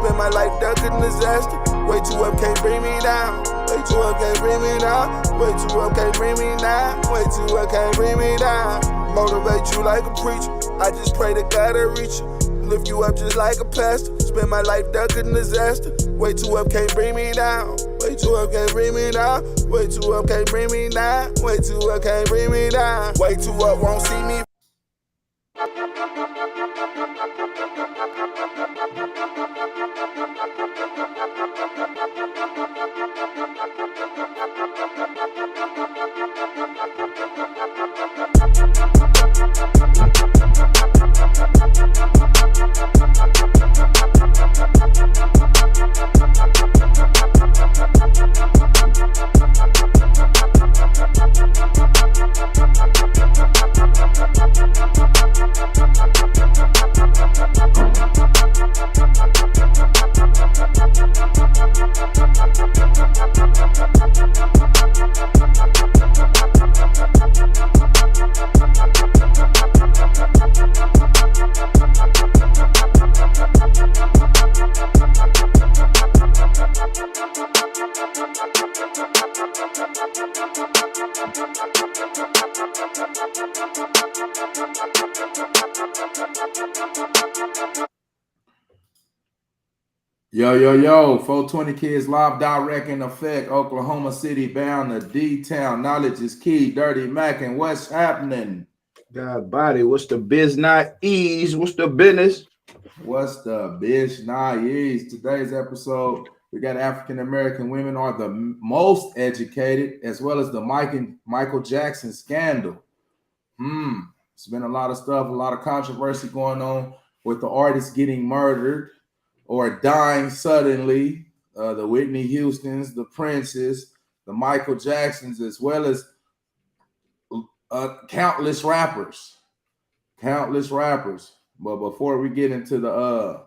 Spend my life ducking disaster. Way too up, can't bring me down. Way too up, can't bring me down. Way too up, can't bring me down. Way too up, can't bring me down. Motivate you like a preacher. I just pray to God to reach you. Lift you up just like a pastor. Spend my life ducking disaster. Way too up, can't bring me down. Way too up, can't bring me down. Way too up, can't bring me down. Way too up, can't bring me down. Way too up, won't see me. Yo, 420 Kids live direct in effect, Oklahoma City bound to D-Town. Knowledge is key. Dirty Mac, and what's happening? God body, what's the biz not ease? What's the business? What's the bitch not ease? Today's episode, we got African American women are the most educated, as well as the Michael Jackson scandal. It's been a lot of stuff, a lot of controversy going on with the artist getting murdered or dying suddenly, the Whitney Houstons, the Princes, the Michael Jacksons, as well as countless rappers. But before we get into the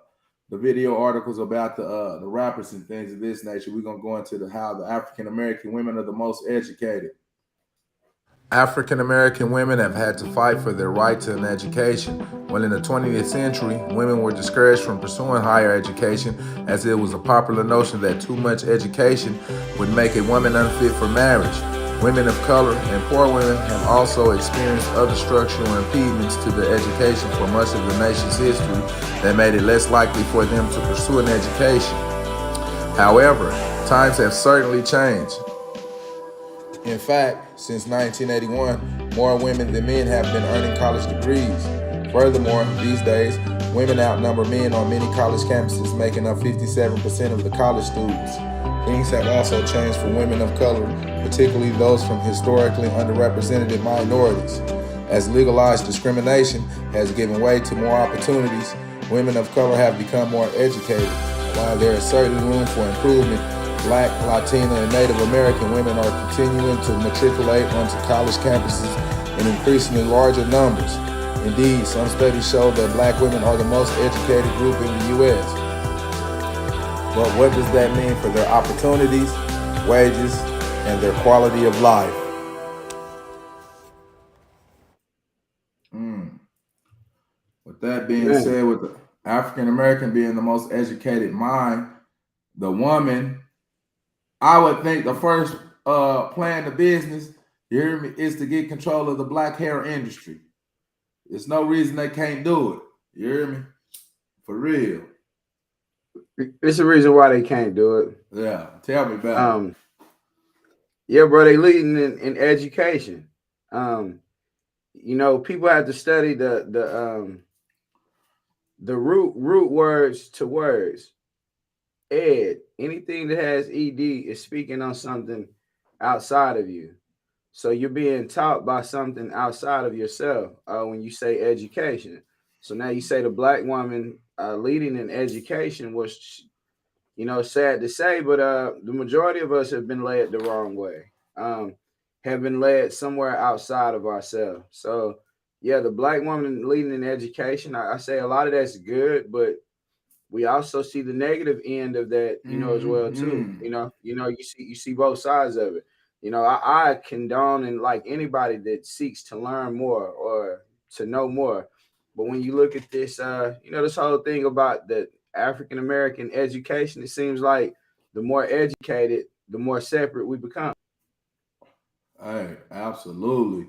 video articles about the rappers and things of this nature, we're gonna go into how the African American women are the most educated. African American women have had to fight for their right to an education. When in the 20th century, women were discouraged from pursuing higher education, as it was a popular notion that too much education would make a woman unfit for marriage. Women of color and poor women have also experienced other structural impediments to their education for much of the nation's history that made it less likely for them to pursue an education. However, times have certainly changed. In fact, since 1981, more women than men have been earning college degrees. Furthermore, these days, women outnumber men on many college campuses, making up 57% of the college students. Things have also changed for women of color, particularly those from historically underrepresented minorities. As legalized discrimination has given way to more opportunities, women of color have become more educated. While there is certainly room for improvement, Black, Latina, and Native American women are continuing to matriculate onto college campuses in increasingly larger numbers. Indeed, some studies show that Black women are the most educated group in the U.S. But what does that mean for their opportunities, wages, and their quality of life? With that being said, with the African American being the most educated mind, the woman, I would think the first plan of business, you hear me, is to get control of the black hair industry. There's no reason they can't do it. You hear me? For real. It's a reason why they can't do it. Yeah, tell me about it. Yeah, bro, they leading in education. You know, people have to study the root words to words. Ed, anything that has ed is speaking on something outside of you. So you're being taught by something outside of yourself when you say education. So now you say the Black woman leading in education was, you know, sad to say, but the majority of us have been led the wrong way, have been led somewhere outside of ourselves. So yeah, the Black woman leading in education, I say a lot of that's good, but we also see the negative end of that, you know, as well too. You see both sides of it. You know, I condone and like anybody that seeks to learn more or to know more. But when you look at this, you know, this whole thing about the African American education, it seems like the more educated, the more separate we become. Hey, absolutely.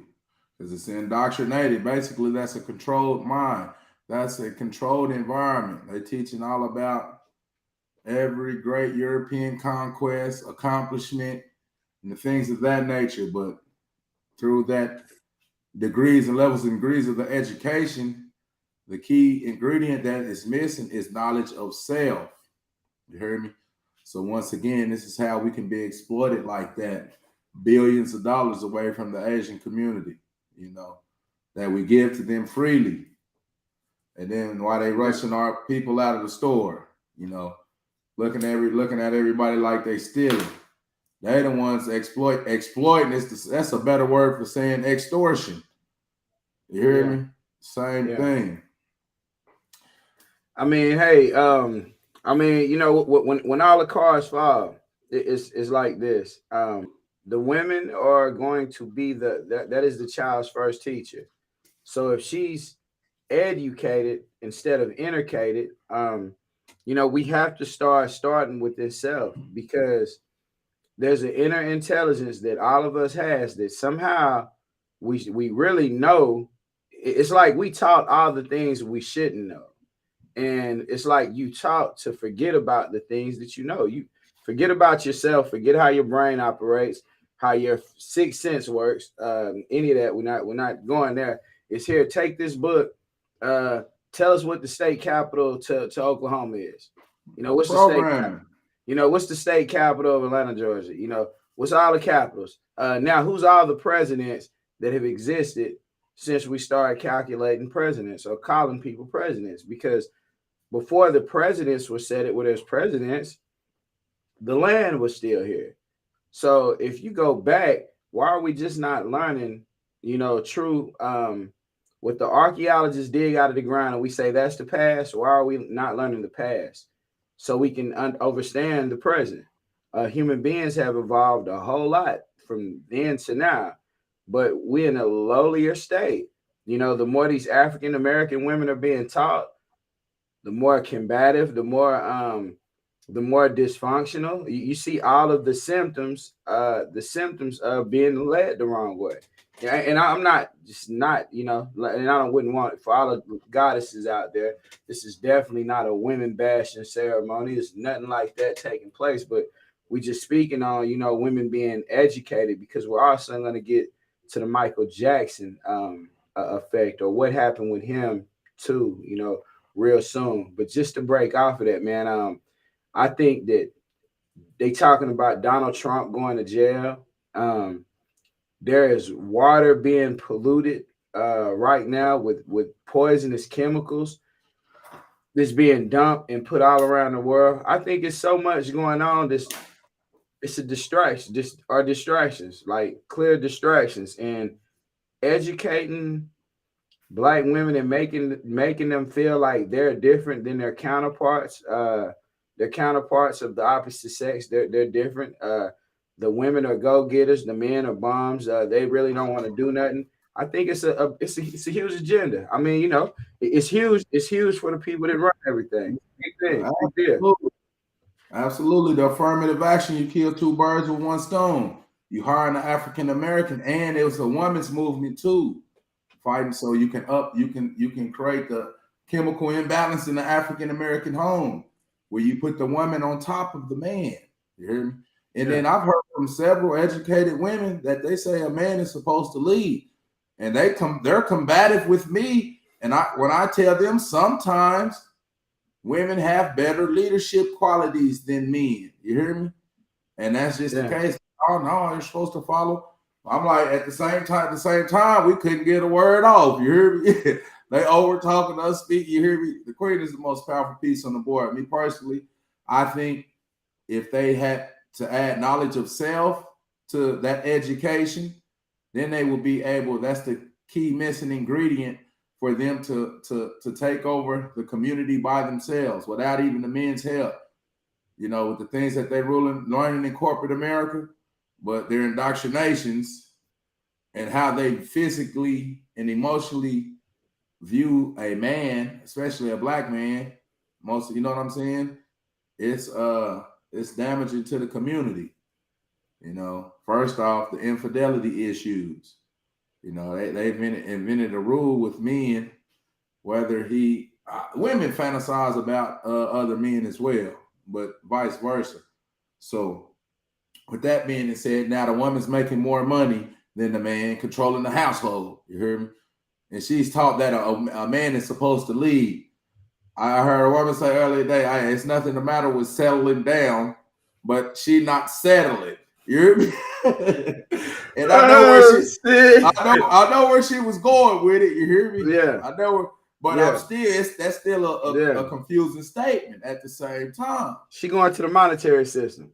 Because it's indoctrinated. Basically, that's a controlled mind. That's a controlled environment. They're teaching all about every great European conquest, accomplishment, and the things of that nature. But through that degrees and levels and degrees of the education, the key ingredient that is missing is knowledge of self. You hear me? So once again, this is how we can be exploited like that, billions of dollars away from the Asian community, that we give to them freely. And then while they rushing our people out of the store, looking at everybody like they stealing. They the ones exploiting. That's a better word for saying extortion. You hear me? Same thing. I mean, hey, when all the cars fall, it's like this. The women are going to be that is the child's first teacher. So if she's educated instead of educated, we have to starting with itself, because there's an inner intelligence that all of us has that somehow we really know. It's like we taught all the things we shouldn't know. And it's like you taught to forget about the things that you know. You forget about yourself, forget how your brain operates, how your sixth sense works. Any of that, we're not going there. It's here. Take this book. Tell us what the state capital to Oklahoma is. What's the state capital? What's the state capital of Atlanta, Georgia? What's all the capitals? Now, who's all the presidents that have existed since we started calculating presidents or calling people presidents? Because before the presidents were said it where there's presidents, the land was still here. So if you go back, why are we just not learning, true what the archaeologists dig out of the ground and we say that's the past? Why are we not learning the past so we can understand the present? Human beings have evolved a whole lot from then to now, but we're in a lowlier state. The more these African American women are being taught, the more combative, the more dysfunctional. You see all of the symptoms of being led the wrong way. And I'm not, and I wouldn't want it for all the goddesses out there. This is definitely not a women bashing ceremony. There's nothing like that taking place, but we just speaking on, women being educated, because we're also going to get to the Michael Jackson effect, or what happened with him too, real soon. But just to break off of that, man, I think that they talking about Donald Trump going to jail. There is water being polluted right now with poisonous chemicals that's being dumped and put all around the world. I think it's so much going on. It's a distraction, distractions, like clear distractions, and educating Black women and making them feel like they're different than their counterparts. Their counterparts of the opposite sex, they're different. The women are go-getters, the men are bums. They really don't want to do nothing. I think it's a huge agenda. I mean, it's huge. It's huge for the people that run everything. Big deal. Absolutely. The affirmative action, you kill two birds with one stone. You hire an African American, and it was a women's movement too, fighting so you can create the chemical imbalance in the African American home, where you put the woman on top of the man. You hear me? And then I've heard from several educated women that they say a man is supposed to lead, and they're combative with me. And when I tell them sometimes women have better leadership qualities than men. You hear me? And that's just the case. Oh no, you're supposed to follow. I'm like, at the same time, we couldn't get a word off. You hear me? They over talking us, speak. You hear me? The queen is the most powerful piece on the board. Me personally, I think if they had to add knowledge of self to that education, then they will be able. That's the key missing ingredient for them to take over the community by themselves without even the men's help. With the things that they're learning in corporate America, but their indoctrinations and how they physically and emotionally view a man, especially a Black man, you know what I'm saying? It's damaging to the community. You know, first off, the infidelity issues. You know, they've invented a rule with men, whether women fantasize about other men as well, but vice versa. So with that being said, now the woman's making more money than the man, controlling the household. You hear me? And she's taught that a man is supposed to lead. I heard a woman say earlier today, it's nothing the matter with settling down, but she not settling. You hear me? And I know where she was going with it. You hear me? Yeah. I know, but I'm still that's still a confusing statement at the same time. She going to the monetary system.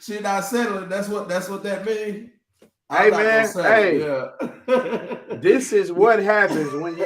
She not settling. That's what that means. Hey man, this is what happens when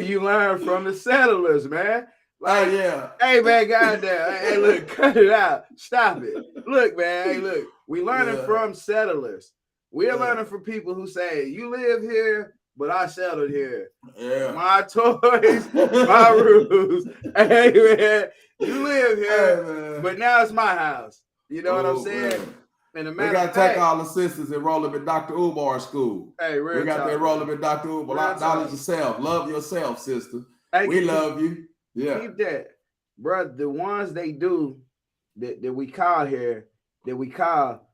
you learn from the settlers, man. Like, hey man, goddamn, hey, look, cut it out, stop it. Look, man, hey, look, we learning from settlers. We're learning from people who say, you live here, but I settled here. Yeah. My toys, my rules. Hey man, you live here, but now it's my house. You know what I'm saying? Man. And we got to take all the sisters and roll them in Dr. Ubar's school. Hey, we got to roll them in Dr. Ubar. Knowledge yourself. Love yourself, sister. Hey, we love you. Yeah. Keep that. Bro, the ones they do that we call here, that we call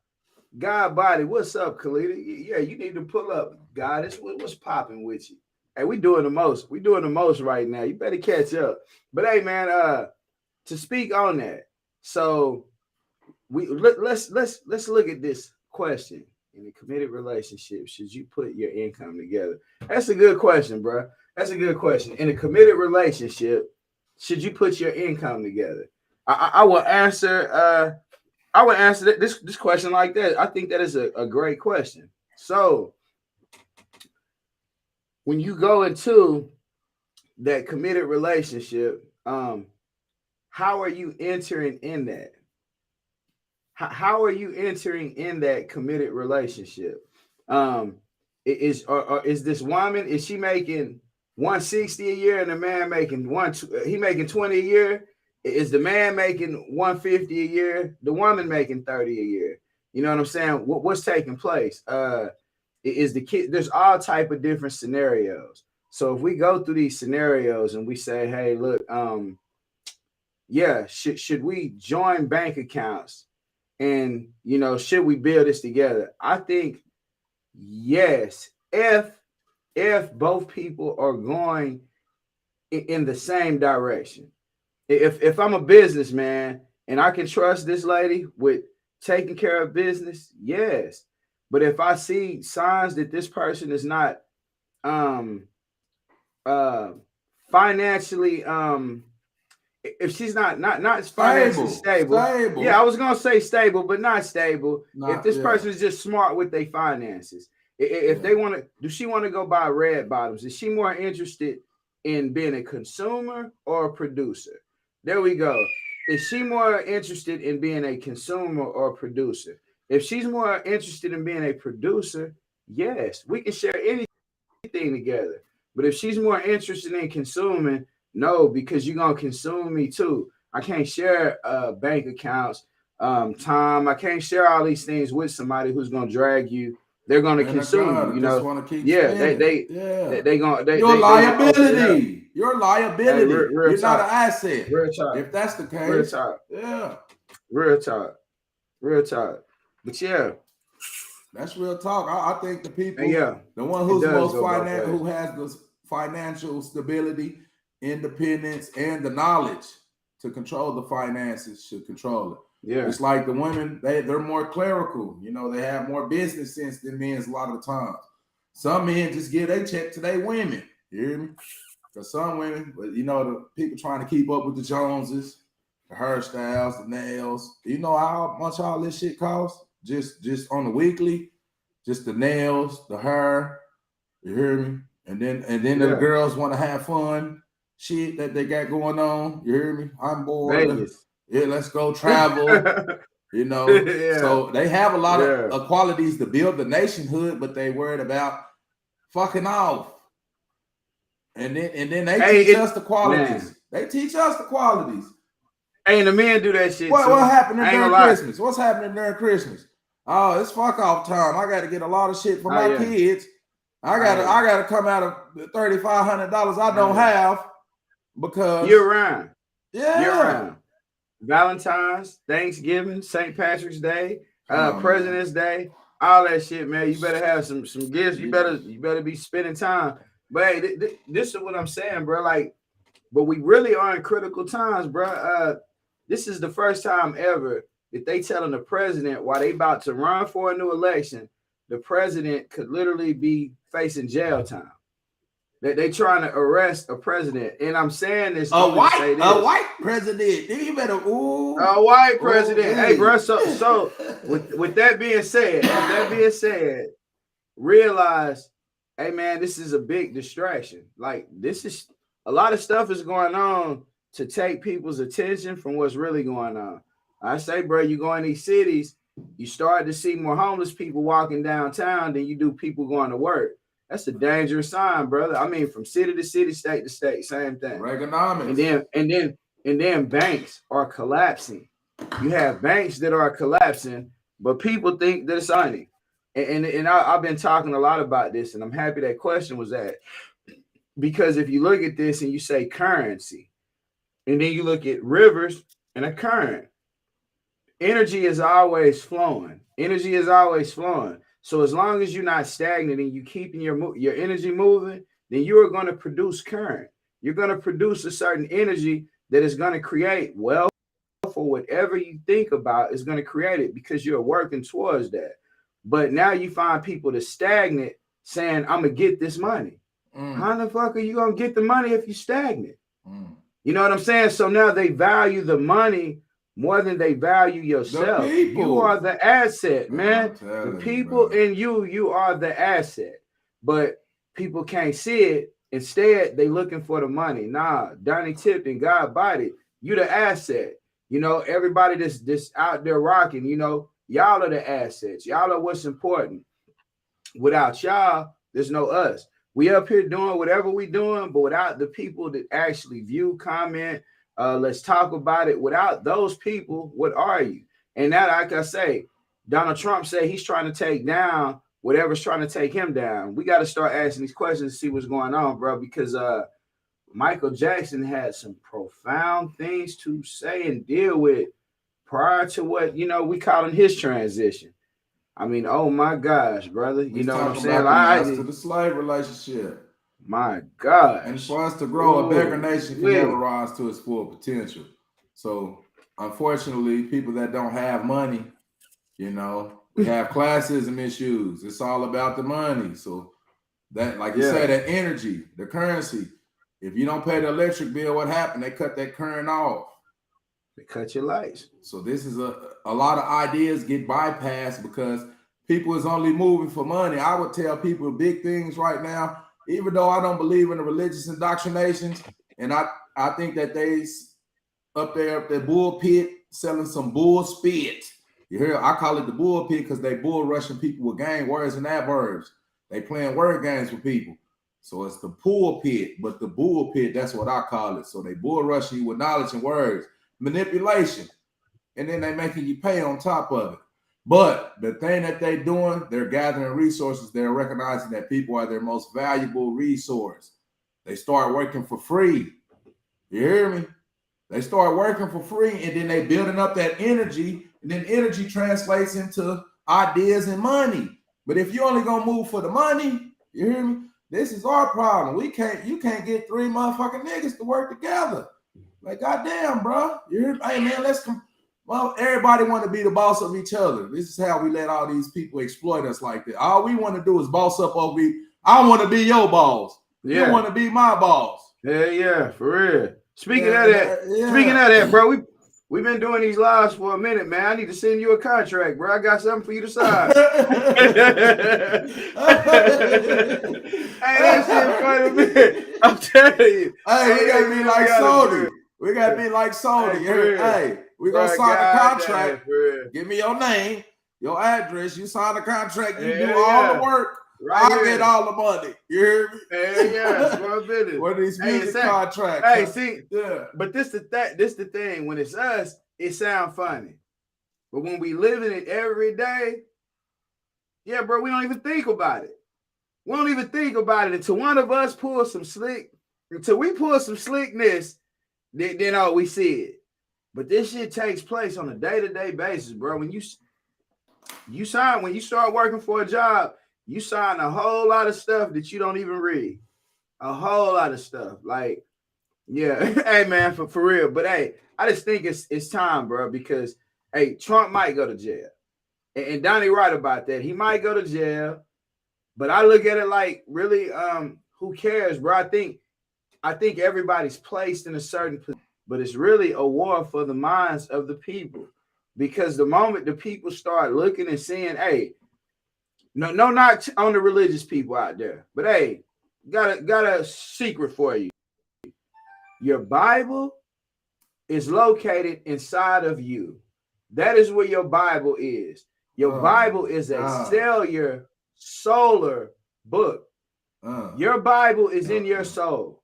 God body. What's up, Khalida? Yeah, you need to pull up. God, what's popping with you? Hey, we doing the most. We doing the most right now. You better catch up. But hey, man, to speak on that. So let's look at this question. In a committed relationship, should you put your income together? That's a good question, bro. That's a good question. In a committed relationship, should you put your income together? I will answer. I would answer this question like that. I think that is a great question. So when you go into that committed relationship, how are you entering in that? How are you entering in that committed relationship? Is this woman, is she making 160 a year and the man making he making 20 a year? Is the man making 150 a year? The woman making 30 a year? You know what I'm saying? What's taking place? Is the kid? There's all type of different scenarios. So if we go through these scenarios and we say, hey, look, should we join bank accounts? And, you know, should we build this together? I think, yes, if both people are going in the same direction. If I'm a businessman and I can trust this lady with taking care of business, yes. But if I see signs that this person is not financially if she's not financially stable. Yeah, I was gonna say stable, but not stable. If this person is just smart with their finances, if they want to, does she want to go buy red bottoms? Is she more interested in being a consumer or a producer? There we go. Is she more interested in being a consumer or a producer? If she's more interested in being a producer, yes, we can share anything together. But if she's more interested in consuming, no, because you're gonna consume me too. I can't share bank accounts, time. I can't share all these things with somebody who's gonna drag you. They're gonna consume you. You know, they gonna your liability. Your liability. You're not an asset. Real talk. If that's the case, real talk. Yeah, real talk. But yeah, that's real talk. I think the people, the one who has the financial stability, independence, and the knowledge to control the finances should control it. Yeah, it's like the women, they're more clerical. You know, they have more business sense than men a lot of the times. Some men just give their check to their women. You hear me? Because some women, but you know, the people trying to keep up with the Joneses, the hairstyles, the nails. You know how much all this shit costs? Just on the weekly, just the nails, the hair. You hear me? And then the girls want to have fun. Shit that they got going on. You hear me? I'm bored. Vegas. Yeah, let's go travel. You know, so they have a lot of qualities to build the nationhood, but they worried about fucking off. And then they teach us the qualities. Man. They teach us the qualities. Hey, and the men do that shit too. What happened during Christmas? What's happening during Christmas? Oh, it's fuck off time. I got to get a lot of shit for my kids. I gotta come out of $3,500 I don't have because year round. Yeah. Year round. Valentine's, Thanksgiving, St. Patrick's Day, President's Day, all that shit, man. You better have some gifts. You better be spending time. But hey, this is what I'm saying, bro. Like, but we really are in critical times, bro. This is the first time ever that they telling the president while they about to run for a new election, the president could literally be facing jail time. They trying to arrest a president, and I'm saying this. A white president. You better a white president. Hey, bro. So with that being said, realize, hey man, this is a big distraction. Like this is a lot of stuff is going on to take people's attention from what's really going on. I say, bro, you go in these cities, you start to see more homeless people walking downtown than you do people going to work. That's a dangerous sign, brother. I mean, from city to city, state to state, same thing. Reaganomics. And then banks are collapsing. You have banks that are collapsing, but people think that it's sunny. And I've been talking a lot about this, and I'm happy that question was asked. Because if you look at this and you say currency, and then you look at rivers and a current, energy is always flowing. Energy is always flowing. So as long as you're not stagnant and you keeping your energy moving, then you are going to produce current. You're going to produce a certain energy that is going to create wealth for whatever you think about is going to create it because you're working towards that. But now you find people that stagnant saying, I'm going to get this money. How the fuck are you going to get the money if you're stagnant? You know what I'm saying? So now they value the money more than they value yourself. You are the asset, man. The people in you are the asset. But people can't see it. Instead, they looking for the money. Nah, Donnie Tipton, God body, you the asset. You know, everybody that's out there rocking, you know, y'all are the assets. Y'all are what's important. Without y'all, there's no us. We up here doing whatever we doing, but without the people that actually view, comment, let's talk about it. Without those people, what are you? And that, like I say, Donald Trump said he's trying to take down whatever's trying to take him down. We got to start asking these questions to see what's going on, bro, because Michael Jackson had some profound things to say and deal with prior to what, you know, we calling his transition. I mean, oh my gosh, brother. You know what I'm saying? Like to the slave relationship. My God. And for us to grow, a beggar nation can never rise to its full potential. So unfortunately, people that don't have money, you know, we have classism issues. It's all about the money. So that, like you say, that energy, the currency. If you don't pay the electric bill, what happened? They cut that current off. They cut your lights. So this is a lot of ideas get bypassed because people is only moving for money. I would tell people big things right now, even though I don't believe in the religious indoctrinations, and I think that they up there bullpit selling some bull spit. You hear? I call it the bullpit because they bull rushing people with game words and adverbs. They playing word games with people. So it's the pulpit, but the bullpit, that's what I call it. So they bull rushing you with knowledge and words. Manipulation, and then they making you pay on top of it. But the thing that they're doing, they're gathering resources. They're recognizing that people are their most valuable resource. They start working for free. You hear me? They start working for free, and then they building up that energy, and then energy translates into ideas and money. But if you're only gonna move for the money, you hear me? This is our problem. You can't get 3 motherfucking niggas to work together. Like, goddamn, bro. Hey, man, well, everybody want to be the boss of each other. This is how we let all these people exploit us like that. All we want to do is boss up over me. I want to be your boss. You want to be my boss. Yeah, for real. Speaking of that, bro, we've been doing these lives for a minute, man. I need to send you a contract, bro. I got something for you to sign. Hey, that shit funny, man. I'm telling you. Hey, we gotta be like Sony. We gotta be like Sony. Hey, we're gonna sign a contract. Give me your name, your address. You sign the contract. You do all the work. Right I here. get all the money. You hear me? Yeah, small business. What are these music contracts? Hey, see, yeah. But this the thing. When it's us, it sounds funny. But when we live in it every day, yeah, bro, we don't even think about it. We don't even think about it until one of us pulls some until we pull some slickness, then oh, we see it. But this shit takes place on a day-to-day basis, bro. When you start working for a job, you sign a whole lot of stuff that you don't even read. A whole lot of stuff. Like, yeah, hey man, for real. But hey, I just think it's time, bro, because hey, Trump might go to jail. And Donnie right about that. He might go to jail, but I look at it like, really, who cares, bro? I think everybody's placed in a certain position, but it's really a war for the minds of the people. Because the moment the people start looking and seeing, hey, no, not on the religious people out there, but hey, got a secret for you. Your Bible is located inside of you. That is where your Bible is. Your Bible is a solar book. Your Bible is in your soul.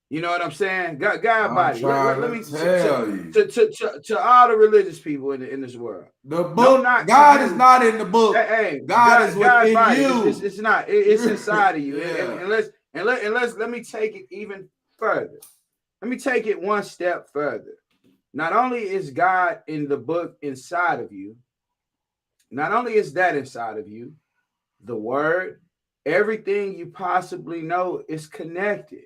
You know what I'm saying? God body. Let me tell you. To all the religious people in this world. The book, God is not in the book. Hey, God is within body. you. It's not. It's inside of you. Yeah. And let me take it even further. Let me take it one step further. Not only is God in the book inside of you, not only is that inside of you, the word, everything you possibly know is connected.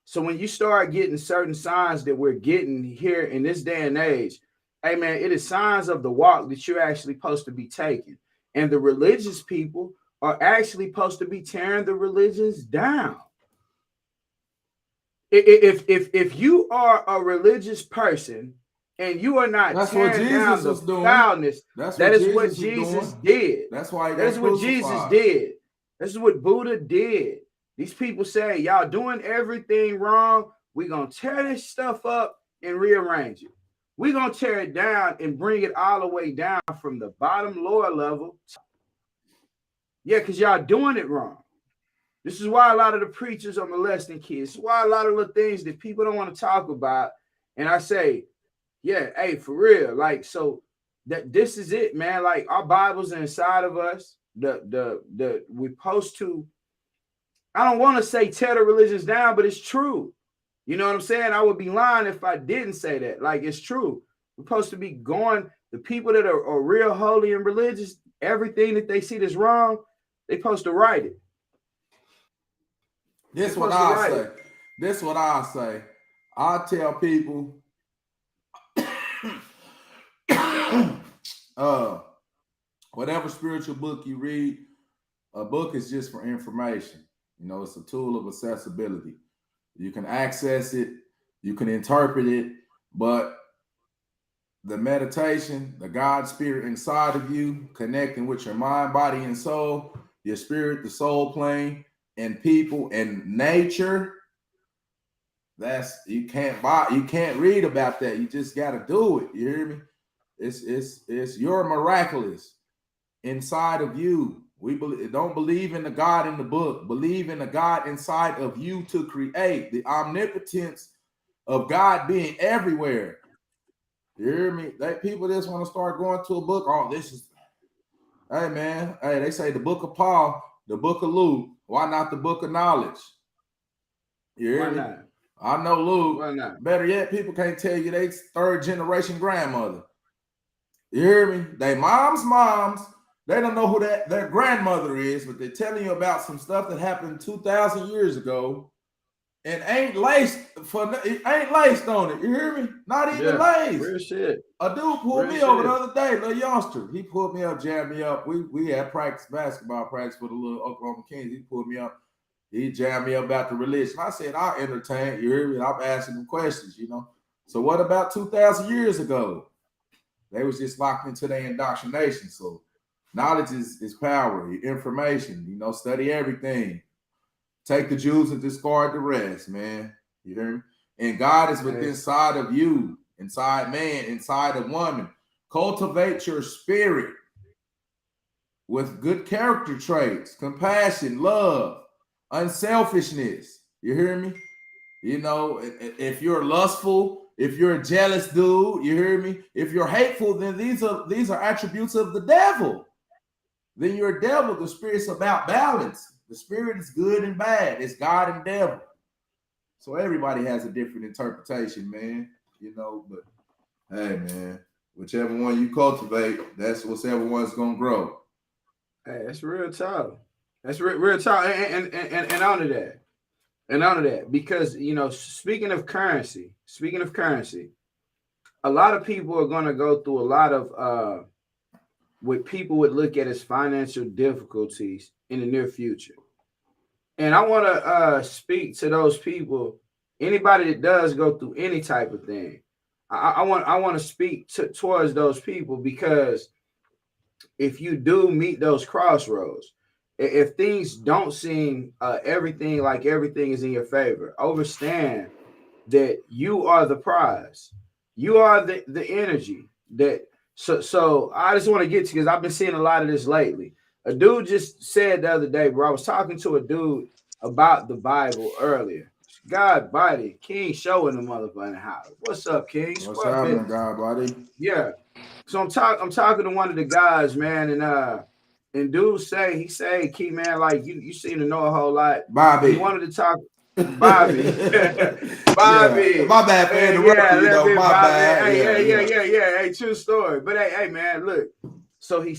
So when you start getting certain signs that we're getting here in this day and age, hey man, it is signs of the walk that you're actually supposed to be taking. And the religious people are actually supposed to be tearing the religions down. If you are a religious person and you are not tearing down the foulness, that is what Jesus did. That's why that is what Jesus did. This is what Buddha did. These people say, y'all doing everything wrong. We're going to tear this stuff up and rearrange it. We're going to tear it down and bring it all the way down from the bottom lower level. Yeah, because y'all doing it wrong. This is why a lot of the preachers are molesting kids. This is why a lot of the things that people don't want to talk about. And I say, yeah, hey, for real. Like, so that this is it, man. Like, our Bibles are inside of us. We're supposed to, I don't want to say tear the religions down, but it's true. You know what I'm saying? I would be lying if I didn't say that. Like, it's true. We're supposed to be going, the people that are real holy and religious, everything that they see that's wrong, they're supposed to write it. This is what I say. This is what I say. I tell people, whatever spiritual book you read, a book is just for information. You know, it's a tool of accessibility. You can access it, you can interpret it, but the meditation, the God spirit inside of you, connecting with your mind, body, and soul, your spirit, the soul plane, and people and nature, that's you can't read about that. You just got to do it. You hear me? It's your miraculous inside of you. We don't believe in the God in the book. Believe in the God inside of you to create the omnipotence of God being everywhere. You hear me? People just want to start going to a book. Oh, this is, hey man, hey, they say the book of Paul, the book of Luke. Why not the book of knowledge? You hear me? Not? I know Luke. Why not? Better yet, people can't tell you they third generation grandmother. You hear me? They moms. They don't know who their grandmother is, but they're telling you about some stuff that happened 2,000 years ago, and ain't laced on it. You hear me? Not even laced. Real shit. A dude pulled me over the other day, little youngster. He pulled me up, jammed me up. We had basketball practice for the little Oklahoma Kings. He pulled me up. He jammed me up about the religion. I said, I'll entertain. You hear me? I'm asking him questions, you know. So what about 2,000 years ago? They was just locked into their indoctrination. So knowledge is power, information, you know, study everything. Take the Jews and discard the rest, man. You hear me? And God is within inside of you, inside man, inside of woman. Cultivate your spirit. with good character traits, compassion, love, unselfishness. You hear me? You know, if you're lustful, if you're a jealous dude, you hear me? If you're hateful, then these are attributes of the devil. Then you're a devil. The spirit's about balance. The spirit is good and bad. It's God and devil. So everybody has a different interpretation, man. You know, but hey, man, whichever one you cultivate, that's whichever one's gonna grow. Hey, that's real talk. That's real talk, and honor that, because you know, speaking of currency, a lot of people are gonna go through a lot of what people would look at as financial difficulties in the near future. And I want to speak to those people, anybody that does go through any type of thing. I want to speak towards those people, because if you do meet those crossroads, if things don't seem everything is in your favor, understand that you are the prize. You are the energy that. So I just want to get to, because I've been seeing a lot of this lately. A dude just said the other day, bro, I was talking to a dude about the Bible earlier. God body, King showing the motherfucking house. What's up, King? What's happening, God body? Yeah. So I'm talking to one of the guys, man, and dude he say, Key, man, like you seem to know a whole lot. Bobby. He wanted to talk. Bobby. Bobby. Yeah, my bad for interrupting you, though. My bad. Yeah. Hey, true story. But hey, man, look. So dude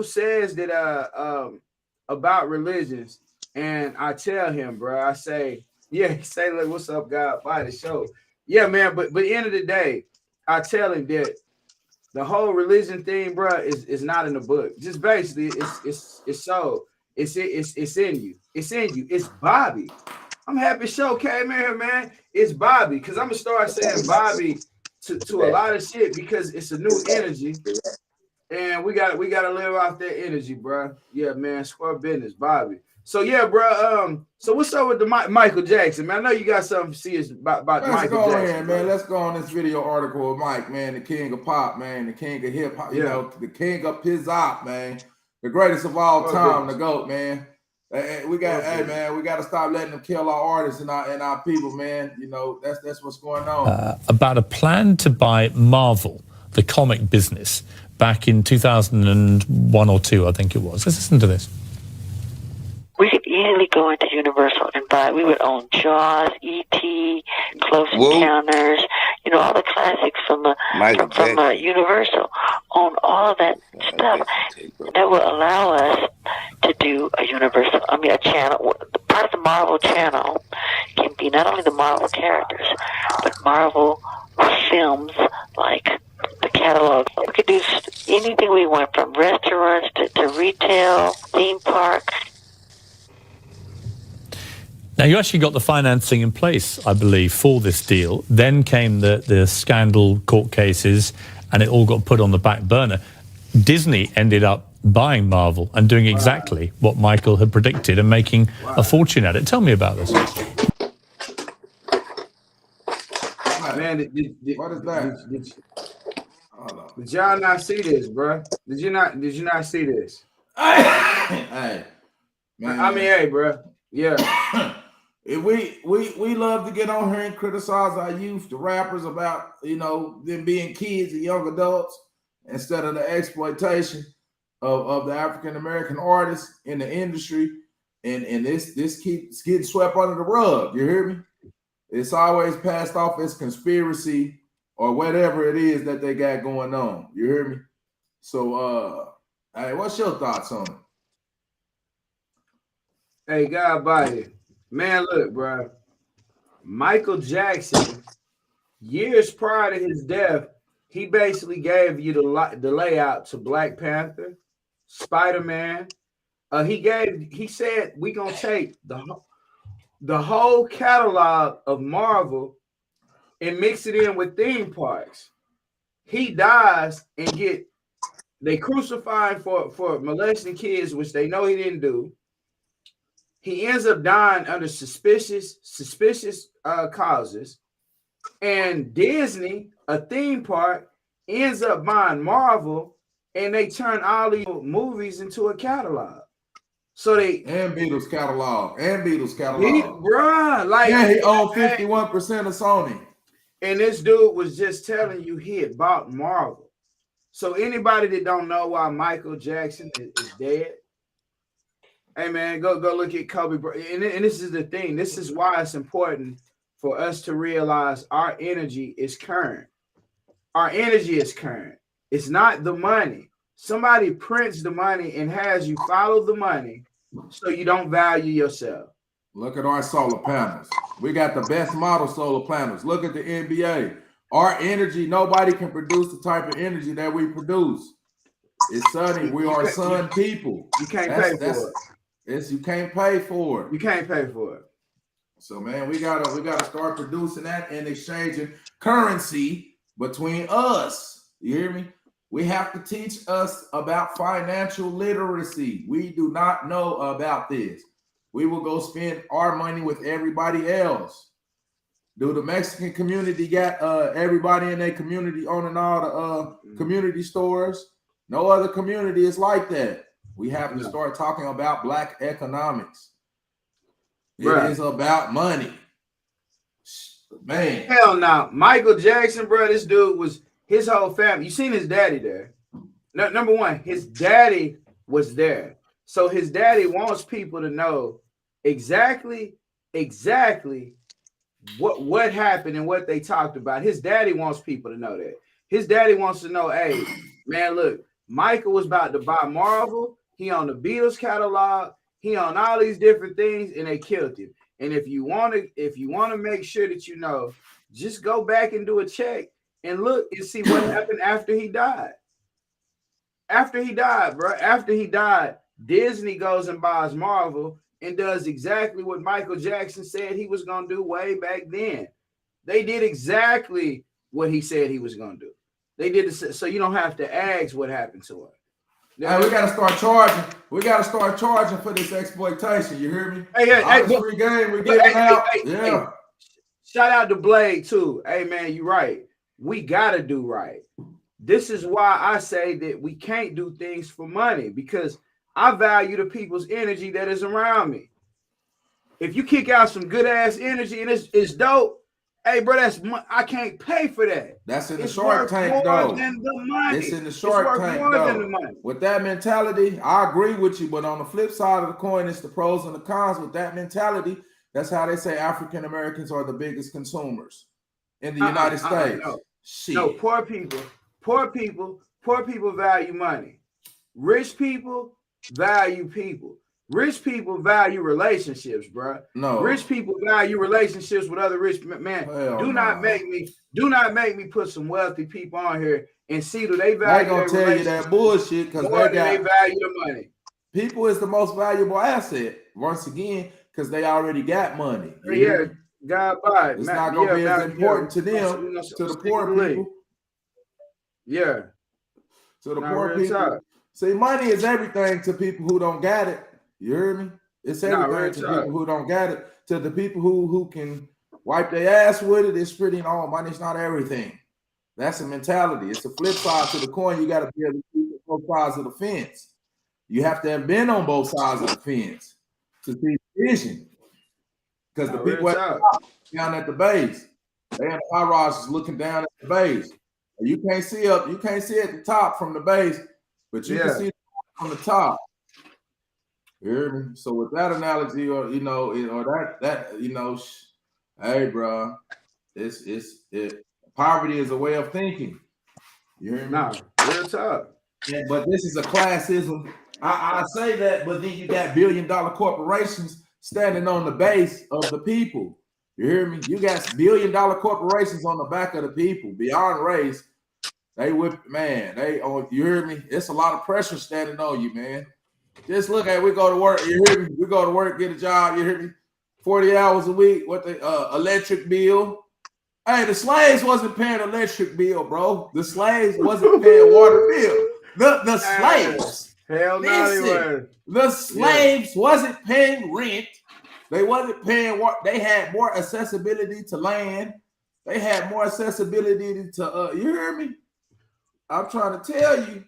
says that about religions, and I tell him, bro, I say, yeah, he say, look, what's up, God, by the show. Yeah, man, but at the end of the day, I tell him that the whole religion thing, bro, is not in the book. Just basically, it's so. It's in you. It's in you. It's Bobby. I'm happy show came in here, man. It's Bobby, because I'm gonna start saying Bobby to a lot of shit, because it's a new energy, and we gotta live off that energy, bro. Yeah, man. Square business, Bobby. So yeah, bro. So what's up with the Michael Jackson, man? I know you got something to see about Michael Jackson, man. Let's go on this video article of Mike, man, the king of pop, man, the king of hip hop, you know, the king of pizzop, man. The greatest of all time, the GOAT, man. We got, man, we got to stop letting them kill our artists and our people, man. You know, that's what's going on. About a plan to buy Marvel, the comic business, back in 2001 or 2, I think it was. Let's listen to this. We could easily go into Universal and buy. We would own Jaws, E.T., Close Encounters, you know, all the classics from Universal. Own all of that stuff. That will allow us to do a a channel. Part of the Marvel channel can be not only the Marvel characters, but Marvel films, like the catalog. We could do anything we want, from restaurants to retail, theme parks. Now, you actually got the financing in place, I believe, for this deal. Then came the scandal court cases, and it all got put on the back burner. Disney ended up buying Marvel and doing exactly what Michael had predicted and making a fortune at it. Tell me about this. Man, what is that? Did y'all not see this, bro? Did you not see this? Hey, man. I mean, hey, bro. Yeah. We love to get on here and criticize our youth, the rappers, about, you know, them being kids and young adults, instead of the exploitation of the African American artists in the industry, and this keeps getting swept under the rug. You hear me? It's always passed off as conspiracy or whatever it is that they got going on. You hear me? So hey, what's your thoughts on it? Hey, God body. Man, look, bro. Michael Jackson, years prior to his death, he basically gave you the layout to Black Panther, Spider-Man. He said we gonna take the whole catalog of Marvel and mix it in with theme parks. He dies and they crucify him for molesting kids, which they know he didn't do. He ends up dying under suspicious causes, and Disney, a theme park, ends up buying Marvel and they turn all these movies into a catalog. So they and Beatles catalog. Bruh, like yeah, he owned 51% of Sony. And this dude was just telling you he had bought Marvel. So anybody that don't know why Michael Jackson is dead, hey man, go look at Kobe. And this is the thing. This is why it's important for us to realize our energy is current. Our energy is current. It's not the money. Somebody prints the money and has you follow the money so you don't value yourself. Look at our solar panels. We got the best model solar panels. Look at the NBA. Our energy, nobody can produce the type of energy that we produce. It's sunny. We are sun people. You can't pay for it. You can't pay for it. You can't pay for it. So man, we gotta start producing that and exchanging currency between us. You hear me? We have to teach us about financial literacy. We do not know about this. We will go spend our money with everybody else. Do the Mexican community got everybody in their community owning all the community stores? No other community is like that. We have to start talking about Black economics. It is about money. Man. Hell no. Michael Jackson, bro, this dude was his whole family. You seen his daddy there. No, number one, his daddy was there. So his daddy wants people to know exactly what happened and what they talked about. His daddy wants people to know that. His daddy wants to know, hey, man, look, Michael was about to buy Marvel. He owned the Beatles catalog. He owned all these different things, and they killed him. And if you want to make sure that you know, just go back and do a check and look and see what happened after he died. After he died, bro. After he died, Disney goes and buys Marvel and does exactly what Michael Jackson said he was going to do way back then. They did exactly what he said he was going to do. They did it so you don't have to ask what happened to her. Hey, we got to start charging. We got to start charging for this exploitation. You hear me? Hey, free game we're giving out. Yeah. Shout out to Blade too. Hey man, you're right. We got to do right. This is why I say that we can't do things for money, because I value the people's energy that is around me. If you kick out some good ass energy and it's dope, hey bro, I can't pay for that. That's in the Shark Tank though. It's in the Shark Tank though. With that mentality, I agree with you. But on the flip side of the coin, it's the pros and the cons. With that mentality, that's how they say African Americans are the biggest consumers in the United States. No, poor people value money. Rich people value people. Rich people value relationships, bro. No, rich people value relationships with other rich men. Do not make me put some wealthy people on here and see do they value. They gonna tell you that bullshit because they value the money. People is the most valuable asset once again because they already got money. Yeah, God by it's not gonna be as important to them to the poor people. Yeah, to the poor people. See, money is everything to people who don't got it. You hear me? It's everything to people who don't got it. To the people who can wipe their ass with it, it's pretty normal. Money's not everything. That's a mentality. It's the flip side to the coin. You got to be able to see both sides of the fence. You have to have been on both sides of the fence to see the vision. Because the people at the top, down at the base, they in the high rises looking down at the base. You can't see at the top from the base, but you can see from the top. You hear me? So with that analogy, hey, bro, poverty is a way of thinking. You hear me? Nah, real tough. Yeah, but this is a classism. I say that, but then you got billion-dollar corporations standing on the base of the people. You hear me? You got billion-dollar corporations on the back of the people, beyond race. They whip, man. You hear me? It's a lot of pressure standing on you, man. Just look at we go to work. You hear me? We go to work, get a job. You hear me? 40 hours a week. What the electric bill? Hey, the slaves wasn't paying electric bill, bro. The slaves wasn't paying water bill. The slaves. Hell no, the slaves wasn't paying rent. They wasn't paying what. They had more accessibility to land. They had more accessibility to. You hear me? I'm trying to tell you.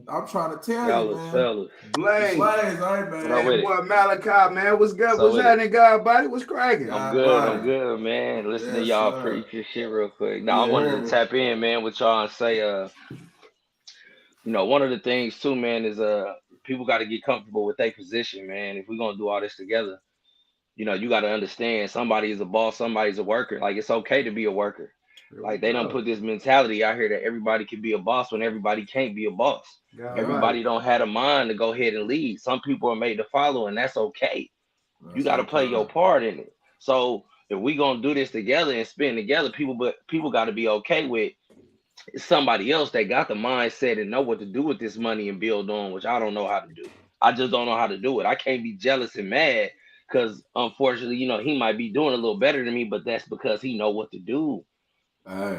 I'm trying to tell you, man. Fellas. Blaze, hey, man. Hey, boy, Malachi, man, what's good? What's happening, God, buddy? What's cracking? I'm good, man. Listen to y'all preach this shit real quick. Now, I wanted to tap in, man, with y'all and say, you know, one of the things too, man, is people got to get comfortable with their position, man. If we're gonna do all this together, you know, you got to understand somebody is a boss, somebody's a worker. Like, it's okay to be a worker. Like, they don't put this mentality out here that everybody can be a boss when everybody can't be a boss. Everybody don't have a mind to go ahead and lead. Some people are made to follow, and that's okay. You got to play your part in it. So if we gonna do this together and spend together, people got to be okay with somebody else that got the mindset and know what to do with this money and build on, which I don't know how to do. I just don't know how to do it. I can't be jealous and mad because unfortunately, you know, he might be doing a little better than me, but that's because he know what to do.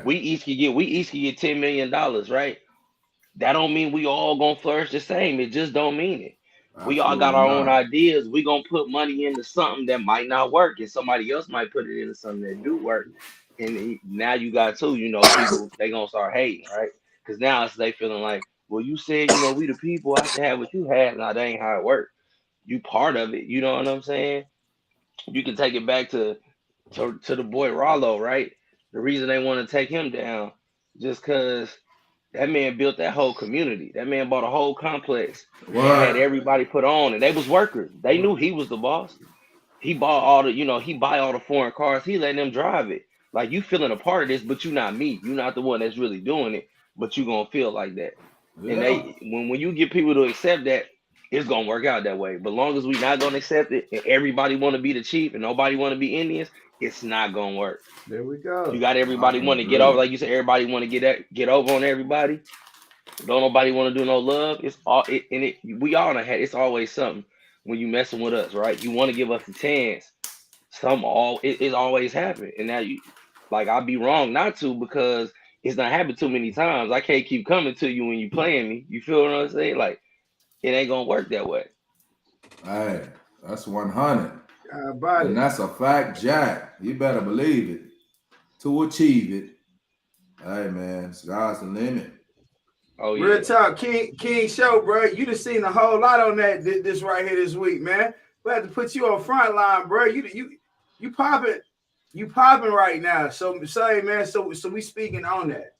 We each can get $10 million, right? That don't mean we all gonna flourish the same. It just don't mean it. We all got our own ideas. We gonna put money into something that might not work, and somebody else might put it into something that do work. And now you got two, you know, people, they gonna start hating, right? Because now it's they feeling like, well, you said, you know, we the people, I should have what you had. Now that ain't how it works. You part of it, you know what I'm saying? You can take it back to the boy Rollo, right? The reason they want to take him down, just because that man built that whole community. That man bought a whole complex and had everybody put on, and they was workers. They knew he was the boss. He bought all the, you know, he buy all the foreign cars. He letting them drive it. Like, you feeling a part of this, but you not me. You not the one that's really doing it, but you gonna feel like that. And when you get people to accept that, it's gonna work out that way. But long as we not gonna accept it, and everybody want to be the chief, and nobody want to be Indians, it's not gonna work. There we go. You got everybody want to get over, like you said. Everybody want to get over on everybody. Don't nobody want to do no love. It's all we all done had. It's always something when you messing with us, right? You want to give us a chance. It always happen, and now you, like, I'd be wrong not to, because it's not happened too many times. I can't keep coming to you when you playing me. You feel what I'm saying? Like, it ain't gonna work that way. Hey, that's 100. And that's a fact, Jack. You better believe it. To achieve it, hey man, sky's the limit. Oh yeah. Real talk, King Show, bro. You done seen a whole lot on that this right here this week, man. We have to put you on front line, bro. You popping right now. So sorry, man. So we speaking on that.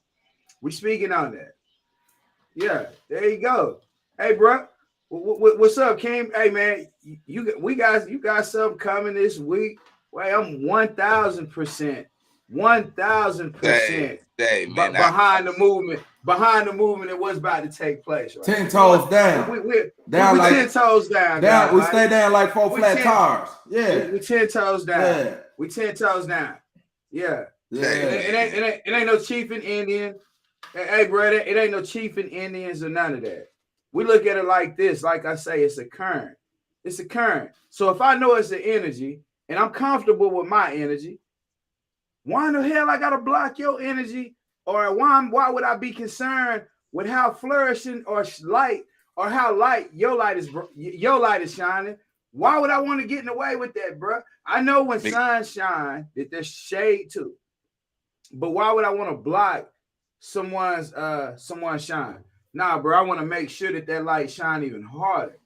We speaking on that. Yeah, there you go. Hey, bro. What's up, King? Hey, man, you got something coming this week? Wait, I'm 1,000%, 1,000% behind the movement. Behind the movement and what's about to take place. Right? 10 toes down. We're like 10 toes down. We stay down like 4 flat tires. Yeah. We 10 toes down. Yeah. We 10 toes down. Yeah. It ain't no chief in Indian. Hey, brother, it ain't no chief in Indians or none of that. We look at it like this. Like I say, it's a current. It's a current. So if I know it's an energy and I'm comfortable with my energy, why in the hell I gotta block your energy? Or why would I be concerned with how flourishing or light or how light your light is shining? Why would I want to get in the way with that, bro? I know when sun shine that there's shade too, but why would I want to block someone's shine? Nah, bro, I want to make sure that light shine even harder.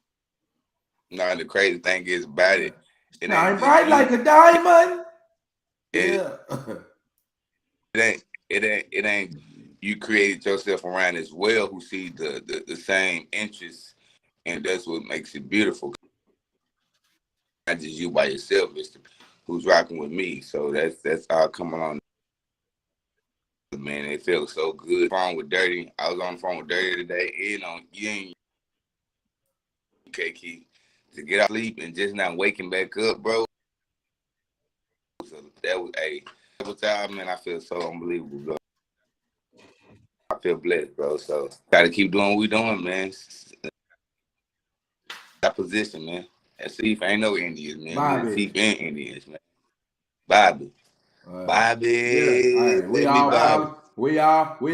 Nah, the crazy thing is about it. It ain't bright like a diamond. It ain't you created yourself around as well who see the same interests, and that's what makes it beautiful. Not just you by yourself, it's who's rocking with me. So that's all coming on. Man, it feels so good. I was on the phone with Dirty today, you Keith, to get out of sleep and just not waking back up, bro. So that was time, man. I feel so unbelievable, bro. I feel blessed, bro. So gotta keep doing what we doing, man. That position, man. That Chief ain't no Indians, man. Bobby. Chief and Indians, man. Bobby. Yeah. We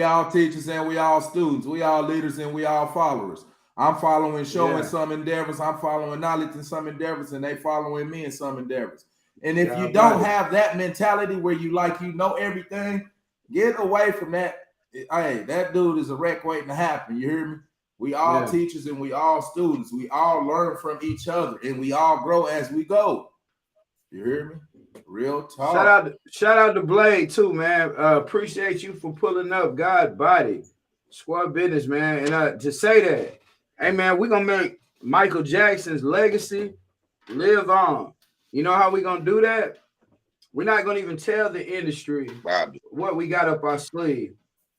all teachers and we all students. We all leaders and we all followers. I'm following Show in some endeavors. I'm following Knowledge in some endeavors, and they following me in some endeavors. And if you don't have that mentality where you know everything, get away from that. Hey, that dude is a wreck waiting to happen. You hear me? We all teachers and we all students. We all learn from each other and we all grow as we go. You hear me? Real talk. Shout out to Blade too, man. Appreciate you for pulling up. God body. Squad business, man. And to say that, hey man, we're gonna make Michael Jackson's legacy live on. You know how we gonna do that? We're not gonna even tell the industry what we got up our sleeve.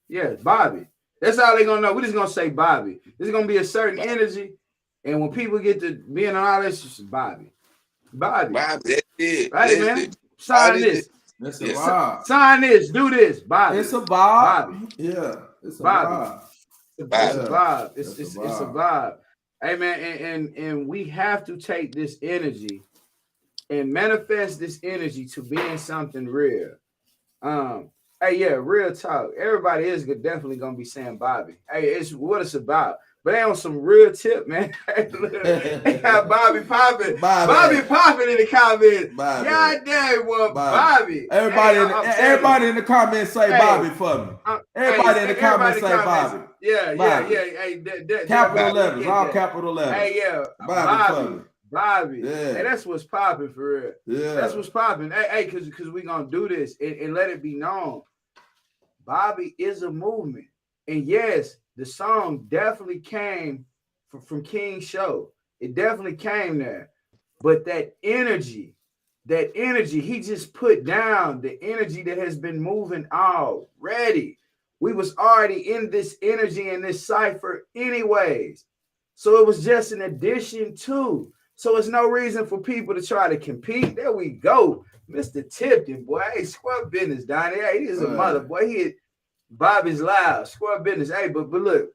Yeah, Bobby. That's all they gonna know. We're just gonna say Bobby. There's gonna be a certain energy, and when people get to being on all this, it's Bobby. Bobby. That's it. Right, man. Sign this. That's a vibe. Sign this. Do this. Bobby. It's a vibe. Bobby. Yeah. It's a Bobby. vibe. It's a vibe. It's a vibe. Hey man, and we have to take this energy and manifest this energy to being something real. Hey, yeah, real talk. Everybody is definitely gonna be saying Bobby. Hey, it's what it's about. But they on some real tip, man. They got Bobby popping. Bobby popping in the comments. God damn, well, Bobby. Everybody in the comments say Bobby for me. Everybody in the comments say Bobby. Yeah. Hey, capital letters, all capital letters. Hey, yeah, Bobby. Yeah. Hey, that's what's popping for real. Yeah. That's what's popping. Hey, because we're going to do this and let it be known. Bobby is a movement. And yes, the song definitely came from King's show. It definitely came there. But that energy, he just put down the energy that has been moving already. We was already in this energy in this cipher anyways. So it was just an addition to. So it's no reason for people to try to compete. There we go. Mr. Tipton, boy. Hey, squad business down there. He is a mother, boy. He Bobby's loud. Squad business. Hey, but look.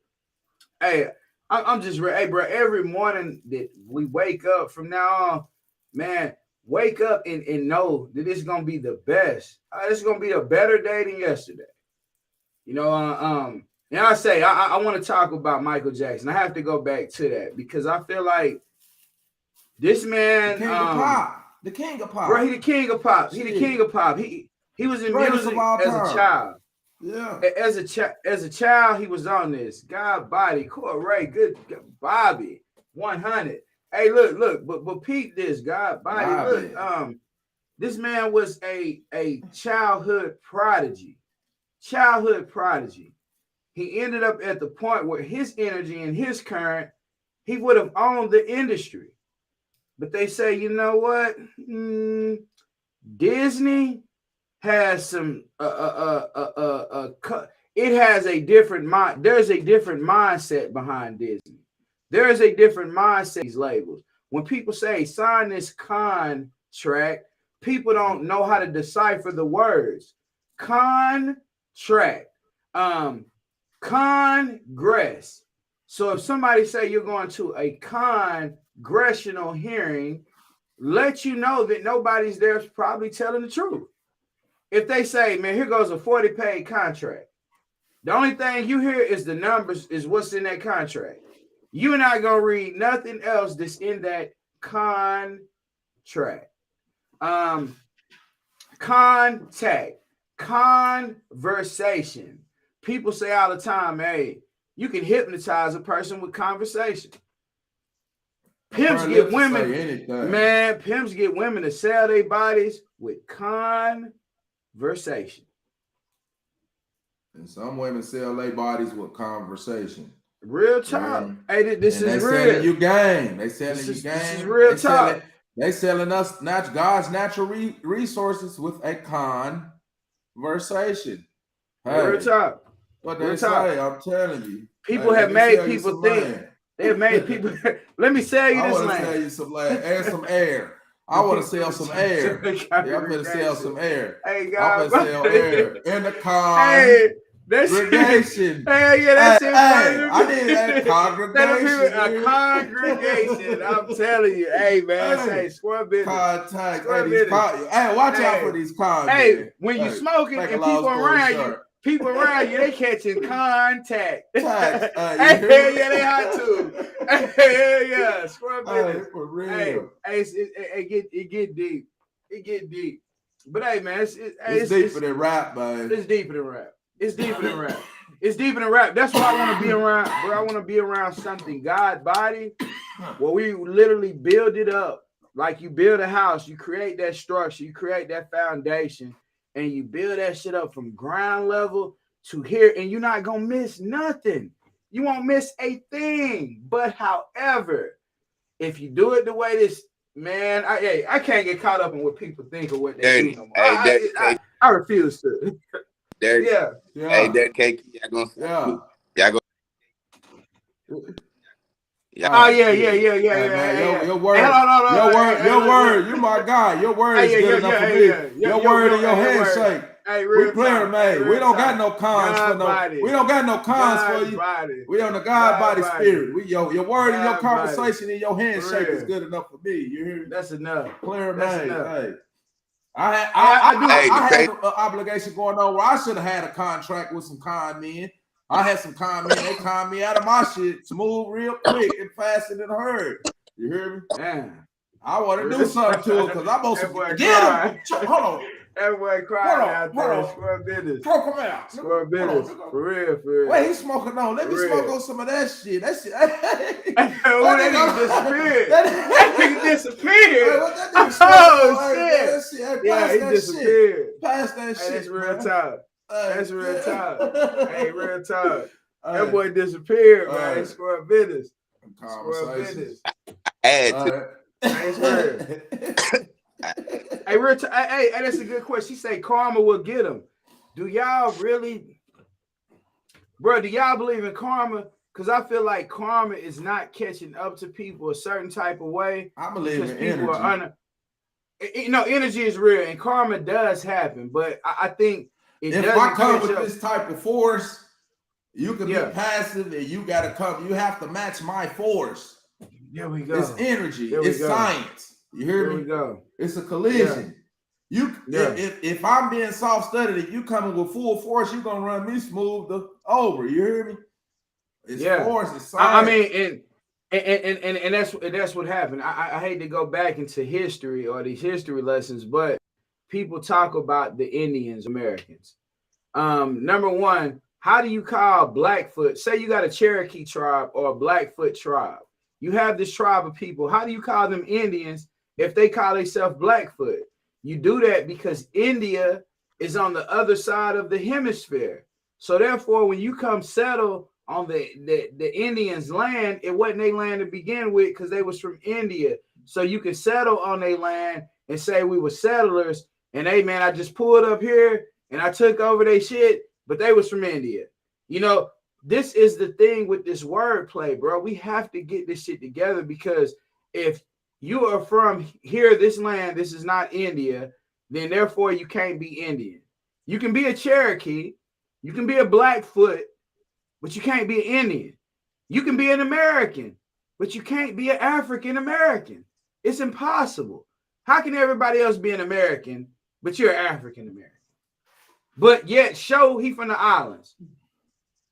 Hey, I'm just ready. Hey, bro, every morning that we wake up from now on, man, wake up and know that it's going to be the best. It's going to be a better day than yesterday. You know, and I say, I want to talk about Michael Jackson. I have to go back to that because I feel like this man, the king of pop, bro, he the king of pop. He the king of pop. He was in music as a child. Yeah, as a child, he was on this. God body, Corey, good Bobby, 100. Hey, look, but peep this, God body. Look, this man was a childhood prodigy. He ended up at the point where his energy and his current, he would have owned the industry. But they say, you know what? Disney has some it has a different mind. There's a different mindset behind Disney. There is a different mindset. These labels. When people say sign this contract, people don't know how to decipher the words. Contract, Congress. So if somebody say you're going to a congressional hearing, let you know that nobody's there probably telling the truth. If they say, man, here goes a 40-page contract, the only thing you hear is the numbers, is what's in that contract. You're not going to read nothing else that's in that contract. Contact, conversation. People say all the time, hey, you can hypnotize a person with conversation. Pimps get women, man, pimps get women to sell their bodies with conversation. And some women sell their bodies with conversation. Real talk. Hey, this is real. Selling you game. They selling you game. This is real talk. They selling us God's natural resources with a conversation. Hey, real talk. What they say, I'm telling you. People have made people think. They have made people. Let me sell you this land. I want to sell you some land and some air. I want to sell some air. Yeah, I'm going to sell some air. Hey, God. I'm going to sell air. In the congregation. Hey, yeah, that's it. I need a congregation. A congregation. I'm telling you. Hey, man. Say, square business. Contact. Hey, watch out for these cons. Hey, when you smoking and people around you, they catching contact. Hey, yeah, they hot too. Hey, yeah, square business. For real. Hey, it get deep. It get deep. But hey, man, it's deeper than rap, man. It's deeper than rap. It's deeper than rap. It's deeper than rap. That's what I want to be around, bro. I want to be around something God body where we literally build it up. Like you build a house, you create that structure, you create that foundation, and you build that shit up from ground level to here, and you're not gonna miss nothing. You won't miss a thing. But however, if you do it the way this, man, I can't get caught up in what people think or what they do no more. I refuse to. Yeah. Hey, that cake, y'all gonna y'all go. Oh yeah. Your word, your word, you my guy. Your word is good enough for me. Your word and your handshake. We player made. We don't got no cons for no. We don't got no cons for you. We on the God body spirit. We your word and your conversation and your handshake is good enough for me. You hear me? That's enough. Player made. Hey. I had an obligation going on where I should have had a contract with some con men. I had some con men. They con me out of my shit smooth, real quick, and faster than a herd. You hear me? Man, I want to do something to it because I'm supposed to get him. Hold on. Everybody crying out there. Square business. Smoke him out. Square business. For real. Wait, he's smoking on. Let me smoke on some of that shit. That shit. That nigga disappeared. That nigga disappeared. Shit. Yeah, he disappeared. Pass that shit. That's real talk. That's real talk. Hey, real talk. That boy disappeared, man. Square business. Square business. Add to Hey, hey, that's a good question. She say karma will get him. Do y'all really, bro? Do y'all believe in karma? Because I feel like karma is not catching up to people a certain type of way. I believe in energy. Energy is real, and karma does happen. But I think if I come with this type of force, you can be passive, and you got to come. You have to match my force. There we go. It's energy. It's science. You hear me? We go. It's a collision. If I'm being soft-studded, if you coming with full force, you're gonna run me smooth over. You hear me? It's force. It's science. I mean, and that's what happened. I hate to go back into history or these history lessons, but people talk about the Indians, Americans. Number one, how do you call Blackfoot? Say you got a Cherokee tribe or a Blackfoot tribe. You have this tribe of people. How do you call them Indians if they call themselves Blackfoot? You do that because India is on the other side of the hemisphere. So therefore, when you come settle on the Indians' land, it wasn't their land to begin with because they was from India. So you can settle on their land and say we were settlers. And hey, man, I just pulled up here and I took over their shit, but they was from India. You know, this is the thing with this wordplay, bro. We have to get this shit together because if you are from here, this land, this is not India, then therefore you can't be Indian. You can be a Cherokee, you can be a Blackfoot, but you can't be an Indian. You can be an American, but you can't be an African American. It's impossible. How can everybody else be an American, but you're African American? But yet show he from the islands.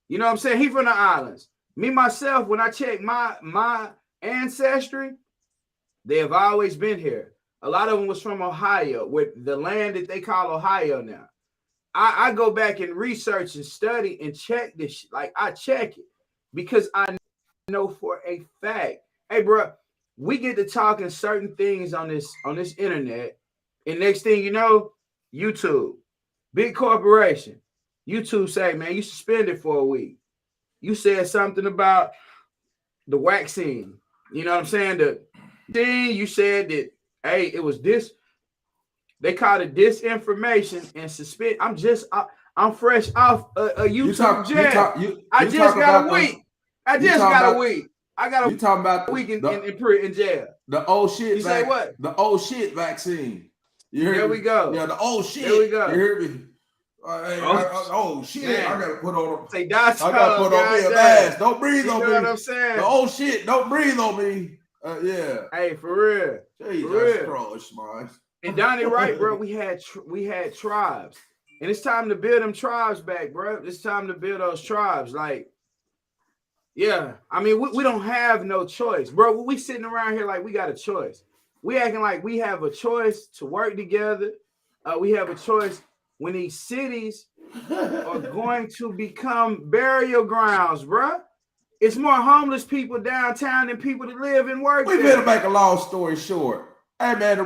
You know what I'm saying? He from the islands. Me, myself, when I check my ancestry, they have always been here. A lot of them was from Ohio, with the land that they call Ohio now. I go back and research and study and check this shit. Like, I check it because I know for a fact. Hey, bro, we get to talking certain things on this internet, and next thing you know, YouTube, big corporation. YouTube say, man, you suspended for a week. You said something about the vaccine. You know what I'm saying? The thing you said that, hey, it was this. They called it disinformation and suspend. I'm fresh off a YouTube jail. I just got a week. I got a talking about week in jail. The old shit. You say what? The old shit vaccine. You hear there me? We go. Yeah, the old shit. There we go. You hear me? Shit! Man. I gotta put on. I gotta put on me a mask. Don't breathe on me. You know what I'm saying? The old shit. Don't breathe on me. Yeah. Hey, for real. Jesus Christ, man. And Donnie Wright, bro, we had tribes, and it's time to build them tribes back, bro. It's time to build those tribes. Like, yeah, I mean, we don't have no choice, bro. We sitting around here like we got a choice. We acting like we have a choice to work together. We have a choice when these cities are going to become burial grounds, bro. It's more homeless people downtown than people that live and work We there. better make a long story short. Hey, man, the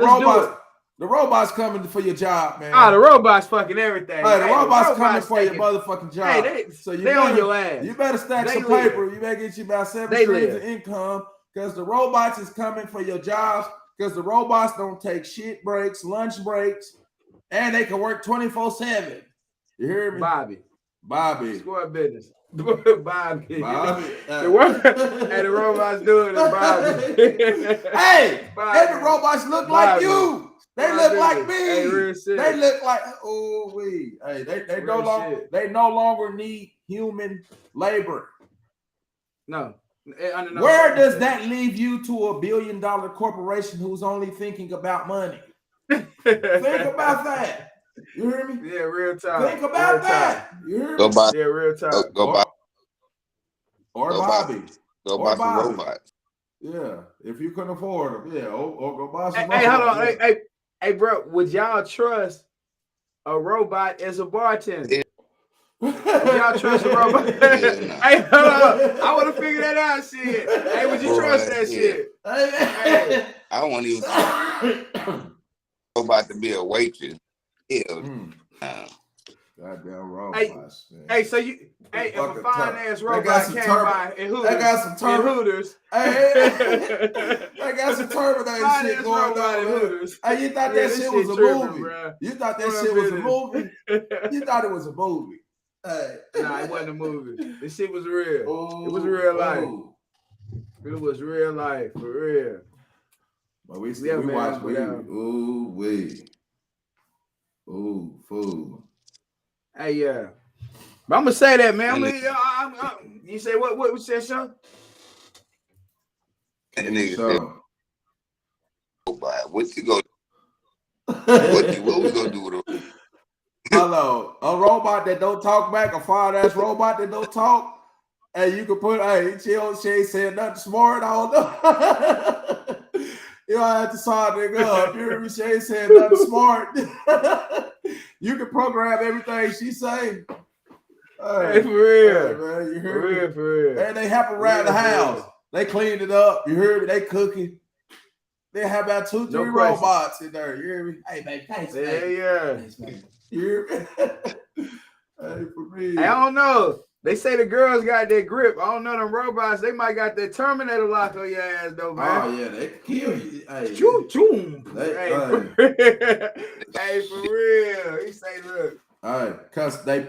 robots coming for your job, man. Oh, the robots fucking everything. Hey, the robots coming for your motherfucking job. Hey, so they on your ass. You better stack some paper. You better get you about 7 streams of income because the robots is coming for your jobs because the robots don't take shit breaks, lunch breaks, and they can work 24/7. You hear me? Bobby. Squad business. Bobby. The robots doing it, Bobby. Hey, the robots look like you. They look like me. They look like Hey, they no longer need human labor. No. Where does that leave you to $1 billion corporation who's only thinking about money? Think about that. You hear me? Yeah, real time. Think about that. You hear me? Yeah, real time. Go buy Bobby. Go buy some robots. Yeah, if you couldn't afford them, or go buy some. Hey, hold on, hey, bro, would y'all trust a robot as a bartender? Yeah. Would y'all trust a robot? Hey, hold on, I want to figure that out, shit. Hey, would you trust that shit? Hey. I don't want even robot to be a waitress. Goddamn robots. Hey, so if a fine ass robot came by in Hooters, they got some Hooters. They got some Terminator shit going on. Hooters. Hey, you thought that shit was a movie? Bro. You thought that shit was a movie? You thought it was a movie? Nah, it wasn't a movie. This shit was real. It was real life. It was real life, for real. But we watch movie. Ooh, food. Hey, yeah. But I'm gonna say that, man. You say what? What was that, Sean? That nigga said, "What you go? What we gonna do with him?" Hello, a robot that don't talk back, a fine ass robot that don't talk, and you can put, she ain't saying nothing smart. I don't know. You don't have to sign nigga up. You hear me? She ain't saying nothing smart. You can program everything she say. Hey, for real. Hey, man, you hear me? For real. And they help around the house. They cleaned it up. You hear me? They cooking. They have about 2-3 robots in there. You hear me? Hey, baby, thanks, baby. Yeah. Thanks, baby. You hear me? Hey, for real. I don't know. They say the girls got that grip. I don't know them robots. They might got that Terminator lock on your ass, though, man. Oh, yeah. They kill you. Hey, hey, for real. He say, look. All right, because they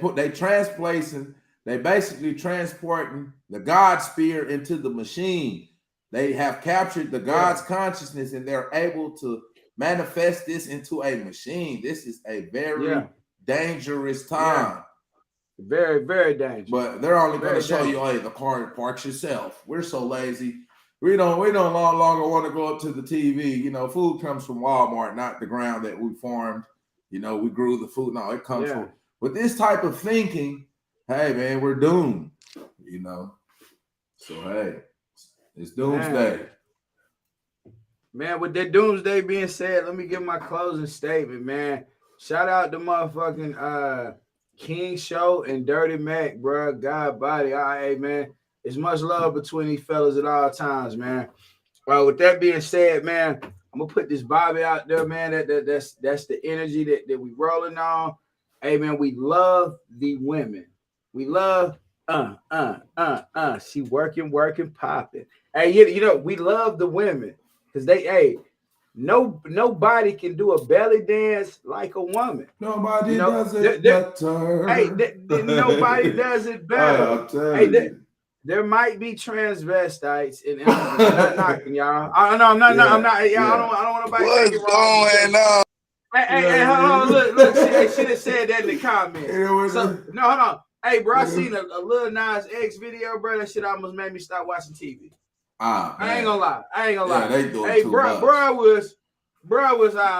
basically transporting the God spirit into the machine. They have captured the God's consciousness and they're able to manifest this into a machine. This is a very dangerous time. Very, very dangerous. But they're only going to show you, hey, the car parks yourself. We're so lazy. We don't no longer want to go up to the TV. You know, food comes from Walmart, not the ground that we farmed. You know, we grew the food. No, it comes from. With this type of thinking, hey, man, we're doomed. You know. So, hey, it's doomsday. Man, with that doomsday being said, let me give my closing statement, man. Shout out to motherfucking King Show and Dirty Mac, bro. God body. All right, man. There's much love between these fellas at all times, man. With that being said, man, I'm gonna put this Bobby out there, man. That's the energy that we rolling on. Hey, man, we love the women. We love she working, popping. Hey, you know, we love the women because nobody can do a belly dance like a woman. Nobody does it better. Hey, nobody does it better. I'm telling you. There might be transvestites, and I'm not knocking y'all. I'm not. Y'all, I don't want nobody to take it wrong. Hey, hold on. Look. She should have said that in the comments. No, hold on. Hey, bro, I seen a Lil Nas X video, bro. That shit almost made me stop watching TV. I ain't gonna lie. Yeah, they doing hey, too bro, much. bro was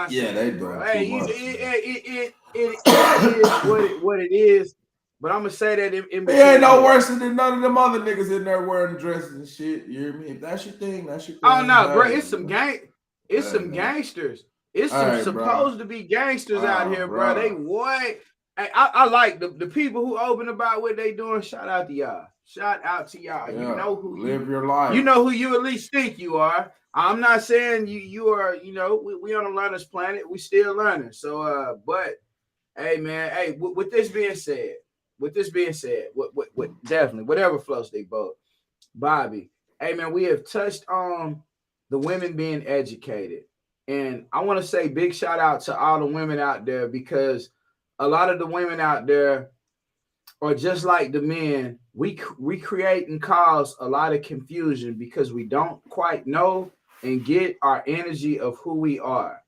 yeah, they doing hey, too much. It is what it is. But I'm gonna say that in it ain't no worse than none of them other niggas in there wearing dresses and shit. You hear me? If that's your thing, that's your thing. Oh no, bro, it's some gangsters. It's some supposed to be gangsters out here, bro. They what? I like the people who open about what they doing. Shout out to y'all. Shout out to y'all. Yeah. You know who live your life. You know who you at least think you are. I'm not saying you are. You know, we on a learner's planet. We still learning. So, but hey, man. Hey, with this being said, what definitely whatever floats they boat, Bobby. Hey, man, we have touched on the women being educated, and I want to say big shout out to all the women out there, because a lot of the women out there are just like the men. We create and cause a lot of confusion because we don't quite know and get our energy of who we are.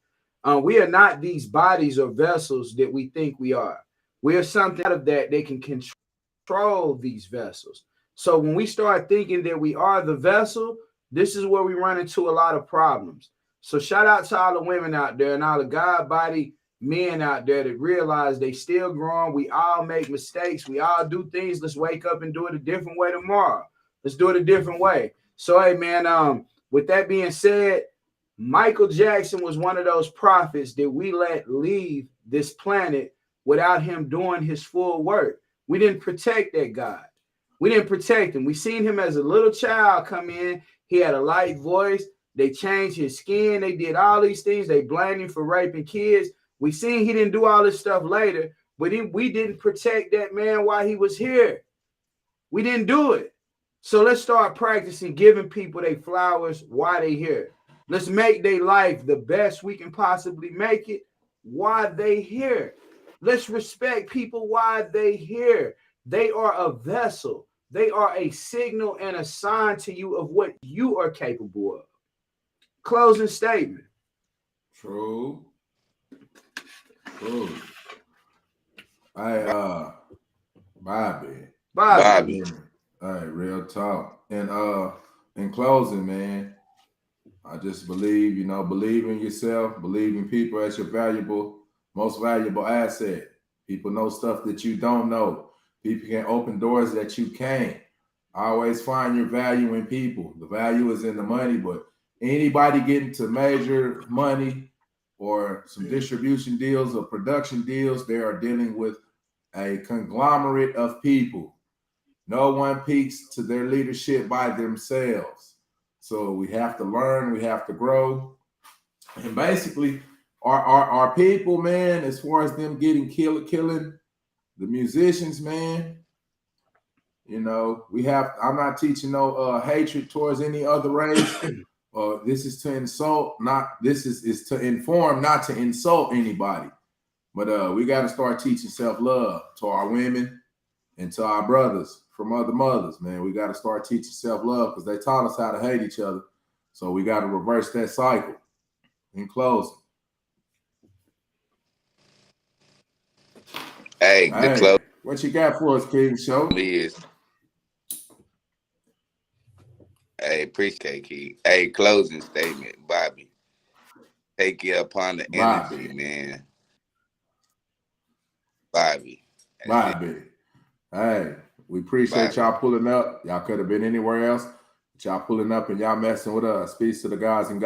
We are not these bodies or vessels that we think we are. We are something out of that they can control these vessels. So when we start thinking that we are the vessel, this is where we run into a lot of problems. So shout out to all the women out there and all the God body men out there that realize they still growing. We all make mistakes. We all do things. Let's wake up and do it a different way tomorrow. Let's do it a different way. So, hey, man, with that being said, Michael Jackson was one of those prophets that we let leave this planet without him doing his full work. We didn't protect that God. We didn't protect him. We seen him as a little child come in. He had a light voice. They changed his skin. They did all these things. They blamed him for raping kids. We seen he didn't do all this stuff later, but we didn't protect that man while he was here. We didn't do it. So let's start practicing giving people their flowers while they here. Let's make their life the best we can possibly make it while they here. Let's respect people while they here. They are a vessel. They are a signal and a sign to you of what you are capable of. Closing statement. True. Ooh. Hey, Bobby. Hey, real talk. And in closing, man, I just believe in yourself, believe in people as your most valuable asset. People know stuff that you don't know. People can open doors that you can't. Always find your value in people. The value is in the money, but anybody getting to major money or some distribution deals or production deals, they are dealing with a conglomerate of people. No one peaks to their leadership by themselves. So we have to learn, we have to grow. And basically, our people, man, as far as them getting killing the musicians, man, I'm not teaching no hatred towards any other race. This is to insult, this is to inform, not to insult anybody. But we got to start teaching self-love to our women and to our brothers from other mothers, man. We got to start teaching self-love because they taught us how to hate each other. So we got to reverse that cycle. In closing. Hey, what you got for us, King Show? Hey, appreciate Key. Hey, closing statement, Bobby. Take it upon the energy, man. Bobby. Hey, we appreciate y'all pulling up. Y'all could have been anywhere else. But y'all pulling up and y'all messing with us. Peace to the guys and guys.